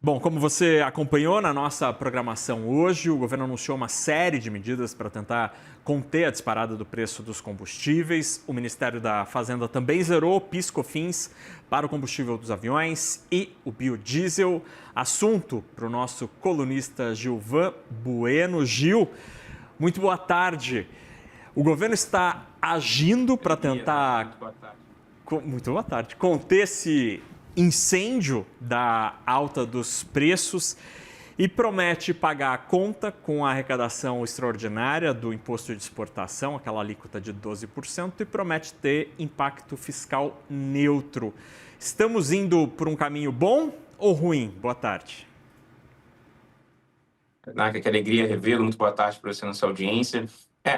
Bom, como você acompanhou na nossa programação hoje, o governo anunciou uma série de medidas para tentar conter a disparada do preço dos combustíveis. O Ministério da Fazenda também zerou PIS/COFINS para o combustível dos aviões e o biodiesel. Assunto para o nosso colunista Gilvan Bueno. Gil, muito boa tarde. O governo está agindo para tentar... Muito boa tarde. Conter esse incêndio da alta dos preços e promete pagar a conta com a arrecadação extraordinária do imposto de exportação, aquela alíquota de 12%, e promete ter impacto fiscal neutro. Estamos indo por um caminho bom ou ruim? Boa tarde. Naka, que alegria revê-lo. Muito boa tarde para você na sua audiência.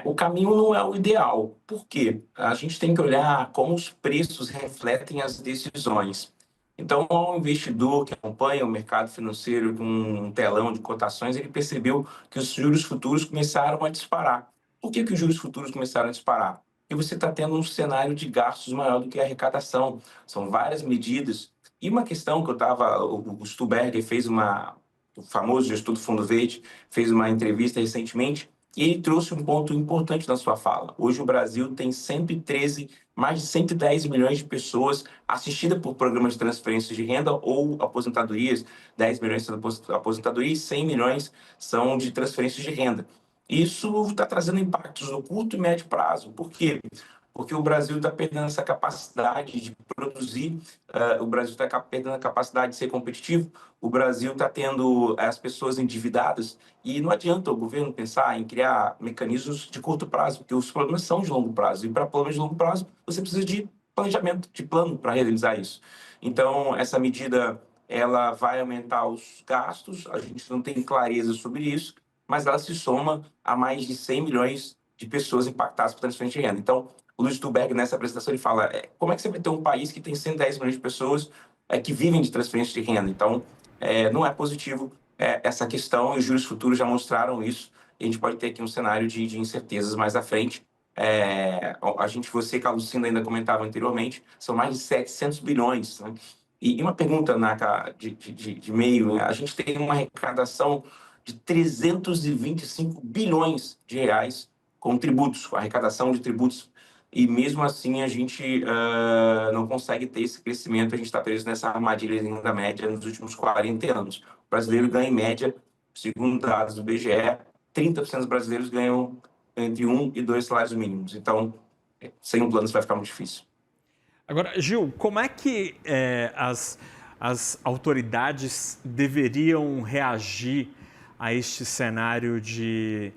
O caminho não é o ideal. Por quê? A gente tem que olhar como os preços refletem as decisões. Então, um investidor que acompanha o mercado financeiro com um telão de cotações, ele percebeu que os juros futuros começaram a disparar. Por que os juros futuros começaram a disparar? Porque você está tendo um cenário de gastos maior do que a arrecadação. São várias medidas. E uma questão que o Stuberger fez o famoso gestor do Fundo Verde, fez uma entrevista recentemente, e ele trouxe um ponto importante na sua fala. Hoje o Brasil tem 113, mais de 110 milhões de pessoas assistidas por programas de transferência de renda ou aposentadorias. 10 milhões são aposentadoria e 100 milhões são de transferências de renda. Isso está trazendo impactos no curto e médio prazo. Por quê? Porque o Brasil está perdendo essa capacidade de produzir, o Brasil está perdendo a capacidade de ser competitivo, o Brasil está tendo as pessoas endividadas e não adianta o governo pensar em criar mecanismos de curto prazo, porque os problemas são de longo prazo e para problemas de longo prazo você precisa de planejamento, de plano para realizar isso. Então, essa medida ela vai aumentar os gastos, a gente não tem clareza sobre isso, mas ela se soma a mais de 100 milhões de pessoas impactadas por transferência de renda. Então, o Luiz Stuberger, nessa apresentação, ele fala como é que você vai ter um país que tem 110 milhões de pessoas que vivem de transferência de renda? Então, não é positivo essa questão, e os juros futuros já mostraram isso, e a gente pode ter aqui um cenário de incertezas mais à frente. Você, Carlos Cinda, ainda comentava anteriormente, são mais de 700 bilhões. Né? E uma pergunta, Naka, de meio, né? A gente tem uma arrecadação de 325 bilhões de reais com tributos, com arrecadação de tributos, e mesmo assim a gente não consegue ter esse crescimento, a gente está preso nessa armadilha da média nos últimos 40 anos. O brasileiro ganha em média, segundo dados do BGE, 30% dos brasileiros ganham entre 1 e 2 salários mínimos. Então, sem um plano isso vai ficar muito difícil. Agora, Gil, como é que as autoridades deveriam reagir a este cenário de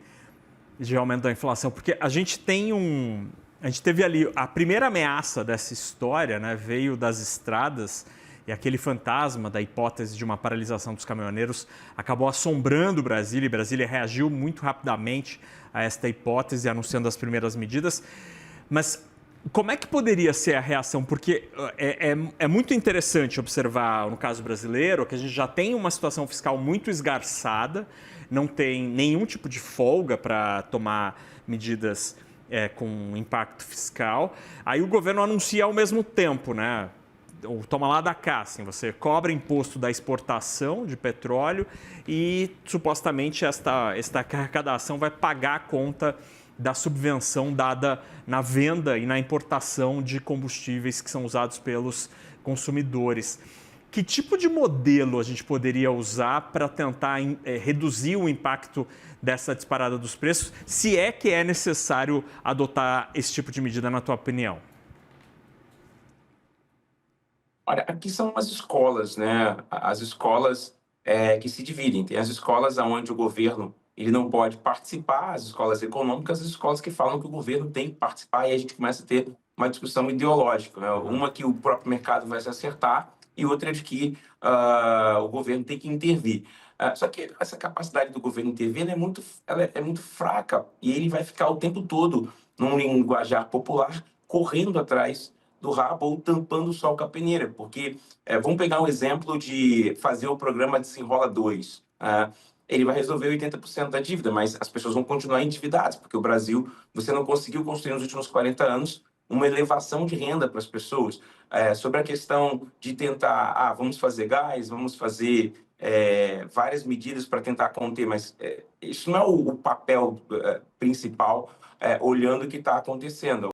aumento da inflação? Porque a gente teve ali a primeira ameaça dessa história, né, veio das estradas, e aquele fantasma da hipótese de uma paralisação dos caminhoneiros acabou assombrando Brasília, e Brasília reagiu muito rapidamente a esta hipótese, anunciando as primeiras medidas. Mas como é que poderia ser a reação? Porque é muito interessante observar, no caso brasileiro, que a gente já tem uma situação fiscal muito esgarçada, não tem nenhum tipo de folga para tomar medidas com impacto fiscal. Aí o governo anuncia ao mesmo tempo, né? O toma lá da cá, assim, você cobra imposto da exportação de petróleo e supostamente esta arrecadação vai pagar a conta da subvenção dada na venda e na importação de combustíveis que são usados pelos consumidores. Que tipo de modelo a gente poderia usar para tentar reduzir o impacto dessa disparada dos preços, se é que é necessário adotar esse tipo de medida, na tua opinião? Olha, aqui são as escolas, né? As escolas que se dividem. Tem as escolas onde o governo ele não pode participar, as escolas econômicas, as escolas que falam que o governo tem que participar, e a gente começa a ter uma discussão ideológica, né? Uma que o próprio mercado vai se acertar e outra de que o governo tem que intervir. Só que essa capacidade do governo intervir ela é muito fraca, e ele vai ficar o tempo todo num linguajar popular correndo atrás do rabo ou tampando o sol com a peneira, porque vamos pegar um exemplo de fazer o programa Desenrola 2. Ele vai resolver 80% da dívida, mas as pessoas vão continuar endividadas, porque o Brasil, você não conseguiu construir nos últimos 40 anos uma elevação de renda para as pessoas. Sobre a questão de tentar, vamos fazer gás, vamos fazer várias medidas para tentar conter, mas isso não é o papel principal, olhando o que está acontecendo.